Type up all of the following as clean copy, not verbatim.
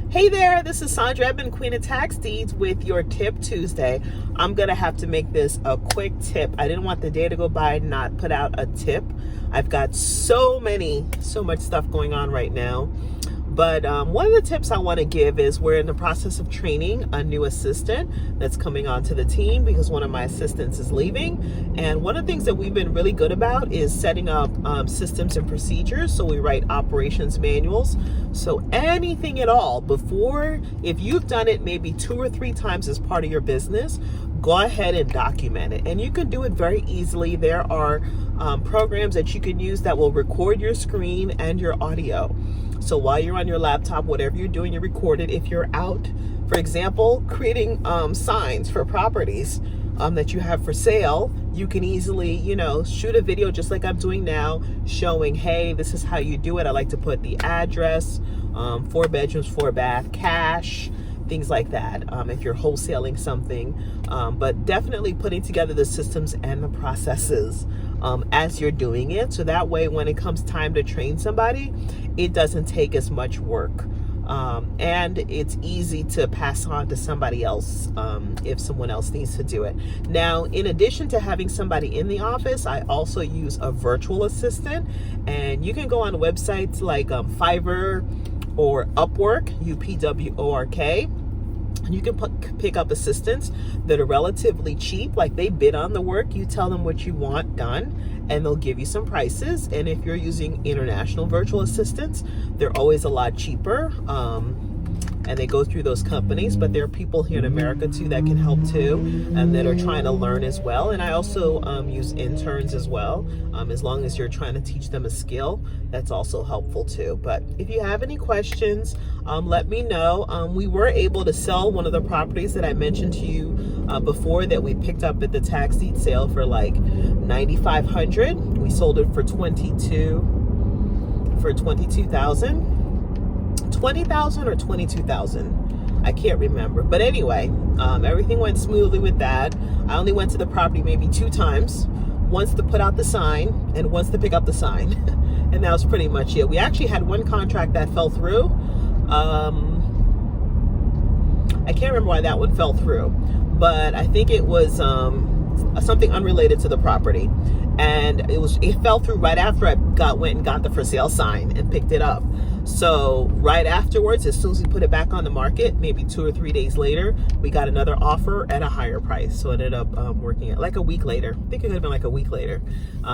Hey there, this is Sandra Edmond, Queen of Tax Deeds with your Tip Tuesday. I'm going to have to make this a quick tip. I didn't want the day to go by and not put out a tip. I've got so much stuff going on right now. But one of the tips I want to give is we're in the process of training a new assistant that's coming onto the team because one of my assistants is leaving. And one of the things that we've been really good about is setting up systems and procedures. So we write operations manuals. So anything at all before, if you've done it maybe 2 or 3 times as part of your business, go ahead and document it. And you can do it very easily. There are programs that you can use that will record your screen and your audio. So while you're on your laptop, whatever you're doing, you record it. If you're out, for example, creating signs for properties that you have for sale, you can easily, shoot a video just like I'm doing now, showing, hey, this is how you do it. I like to put the address, 4 bedrooms, 4 bath, cash, things like that, if you're wholesaling something. But definitely putting together the systems and the processes as you're doing it. So that way, when it comes time to train somebody, it doesn't take as much work. And it's easy to pass on to somebody else if someone else needs to do it. Now, in addition to having somebody in the office, I also use a virtual assistant. And you can go on websites like Fiverr or Upwork, UPWORK. And you can pick up assistants that are relatively cheap, like they bid on the work. You tell them what you want done, and they'll give you some prices. And if you're using international virtual assistants, they're always a lot cheaper. And they go through those companies, but there are people here in America too that can help too, and that are trying to learn as well. And I also use interns as well. As long as you're trying to teach them a skill, that's also helpful too. But if you have any questions, let me know. We were able to sell one of the properties that I mentioned to you before that we picked up at the tax deed sale for like $9,500. We sold it for $22,000. 20,000 or 22,000, I can't remember, but anyway, everything went smoothly with that. I only went to the property maybe 2 times, once to put out the sign and once to pick up the sign. And that was pretty much it. We actually had one contract that fell through. I can't remember why that one fell through, but I think it was something unrelated to the property, and it fell through right after I went and got the for sale sign and picked it up. So right afterwards, as soon as we put it back on the market, maybe 2 or 3 days later, we got another offer at a higher price. So it ended up working at like a week later. I think it could have been like a week later.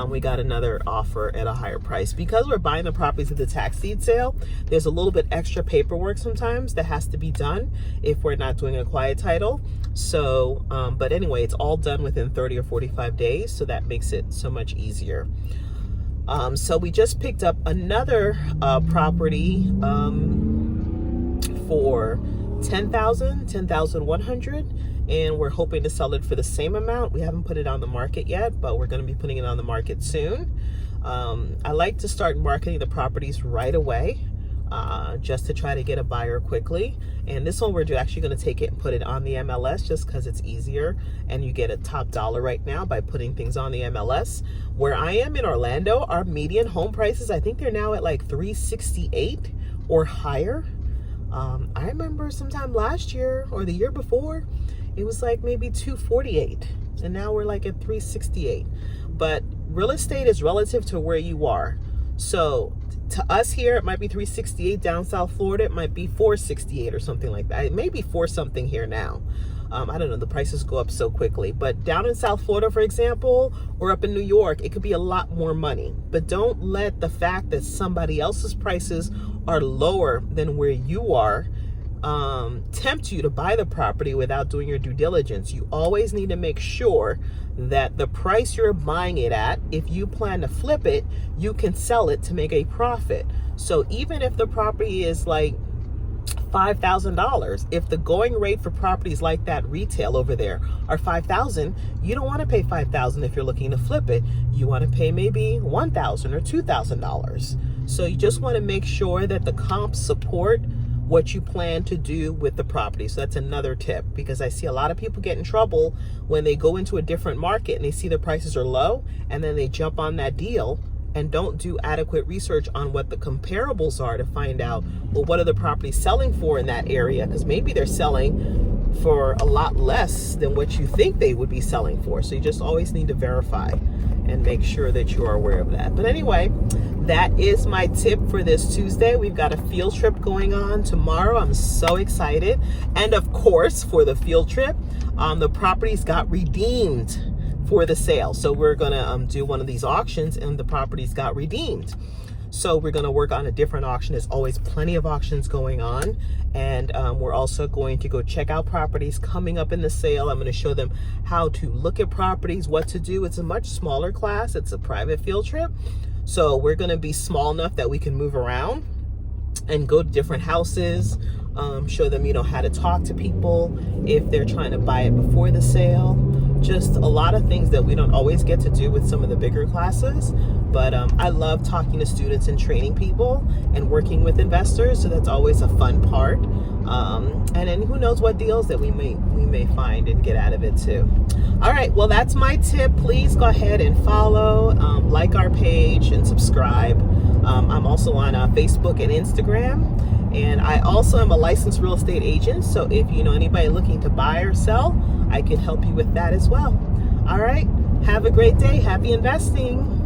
We got another offer at a higher price. Because we're buying the properties at the tax deed sale, there's a little bit extra paperwork sometimes that has to be done if we're not doing a quiet title. So, but anyway, it's all done within 30 or 45 days. So that makes it so much easier. So we just picked up another property for $10,100, and we're hoping to sell it for the same amount. We haven't put it on the market yet, but we're going to be putting it on the market soon. I like to start marketing the properties right away, just to try to get a buyer quickly. And this one, we're actually going to take it and put it on the MLS just because it's easier, and you get a top dollar right now by putting things on the MLS. Where I am in Orlando, our median home prices, I think they're now at like $368 or higher. I remember sometime last year or the year before, it was like maybe $248, and now we're like at $368. But real estate is relative to where you are. So to us here, it might be $368. Down South Florida, it might be $468 or something like that. It may be $4 something here now. I don't know, the prices go up so quickly. But down in South Florida, for example, or up in New York, it could be a lot more money. But don't let the fact that somebody else's prices are lower than where you are tempt you to buy the property without doing your due diligence. You always need to make sure that the price you're buying it at, if you plan to flip it, you can sell it to make a profit. So even if the property is like $5,000, if the going rate for properties like that retail over there are $5,000, you don't want to pay $5,000 if you're looking to flip it. You want to pay maybe $1,000 or $2,000. So you just want to make sure that the comps support what you plan to do with the property. So that's another tip, because I see a lot of people get in trouble when they go into a different market and they see the prices are low and then they jump on that deal and don't do adequate research on what the comparables are to find out, well, what are the properties selling for in that area? Because maybe they're selling for a lot less than what you think they would be selling for. So you just always need to verify and make sure that you are aware of that. But anyway, that is my tip for this Tuesday. We've got a field trip going on tomorrow. I'm so excited. And of course, for the field trip, the properties got redeemed for the sale. So we're gonna do one of these auctions and the properties got redeemed. So we're gonna work on a different auction. There's always plenty of auctions going on. And we're also going to go check out properties coming up in the sale. I'm gonna show them how to look at properties, what to do. It's a much smaller class. It's a private field trip. So we're gonna be small enough that we can move around and go to different houses, show them, how to talk to people if they're trying to buy it before the sale. Just a lot of things that we don't always get to do with some of the bigger classes. But I love talking to students and training people and working with investors. So that's always a fun part. And then who knows what deals that we may find and get out of it too. All right, well, that's my tip. Please go ahead and follow, like our page and subscribe. I'm also on Facebook and Instagram. And I also am a licensed real estate agent. So if you know anybody looking to buy or sell, I can help you with that as well. All right. Have a great day. Happy investing.